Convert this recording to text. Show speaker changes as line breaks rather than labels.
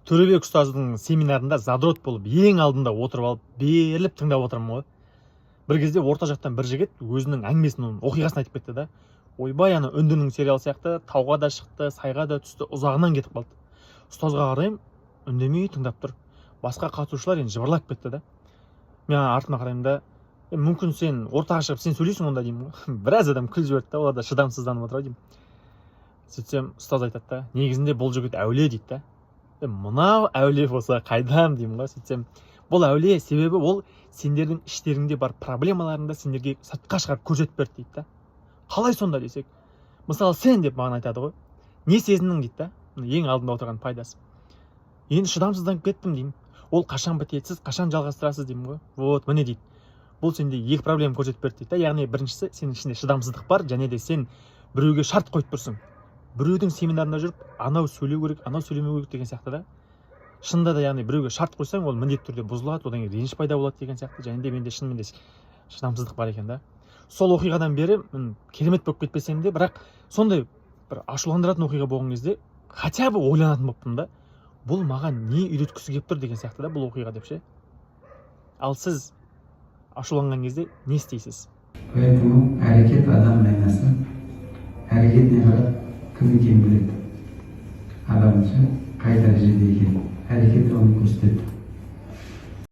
Төребек ұстаздың семинарында задрот болып ең алдында отырып алып беріліп тыңдап отырмын ғой. Бір кезде орта жақтан бір жігіт өзінің әңгімесінің оқиғасын айтып кетті да. Ойбай, ана үндінің сериалы сияқты тауға да шықты, сайға да түсті, ұзағынан кетіп қалды. Ұстазға қараймын, үндемей тыңдап тұр. Басқа қатысушылар енді жыбырлап кетті да. Мен артыма қараймын да, мүмкін сен ортаға шығып сен сөйлейсің онда деймін ғой. Біраз адам күліп жіберді да, олар да шыдамсызданып отыр деймін. Сөйтсем ұстаз айтады да, негізінде бұл жігіт әулие дейді да. Мынау әулие болса қайдам деймін ғой. Сөйтсем, бұл әулие себебі ол сендердің іштеріңде бар проблемаларыңды сендерге сыртқа шығарып көрсетіп берді дейді да. Қалай сонда десек, мысалы сен деп маған айтады ғой. Не сезіндің дейді да. Ең алдында отырған пайдасы. Енді шыдамсызданып кеттім деймін. Ол қашан бітеді, сіз қашан жалғастырасыз деймін ғой. Вот, міне дейді. Бұл сенде екі проблема көрсетіп берді дейді да. Яғни біріншісі, сенің ішінде шыдамсыздық бар, және де сен біреуге шарт қойып тұрсың. Біреудің семинарында жүріп, анау сөйлеу керек, анау сөйлемеу керек деген сияқты да. Шынында да, яғни біреуге шарт қойсаң, ол міндетті түрде бұзылады, одан кейін реніш пайда болады деген сияқты. Және де менде шынымен де шыдамсыздық бар екен да. Сол оқиғадан бері керемет болып кетпесем де, бірақ сондай бір ашуландыратын оқиға болған кезде хотя бы ойланатын болыппын да. Бұл маған не үйреткісі келіп тұр деген сияқты да, бұл оқиға деп ше. Ал сіз ашуланған кезде не істейсіз?
Поэтому әрекет адам айнасы. Әрекетіне қарап кім екенін біледі. Адам үшін қай дәрежеде екенін. Әрекет оны көрсетеді.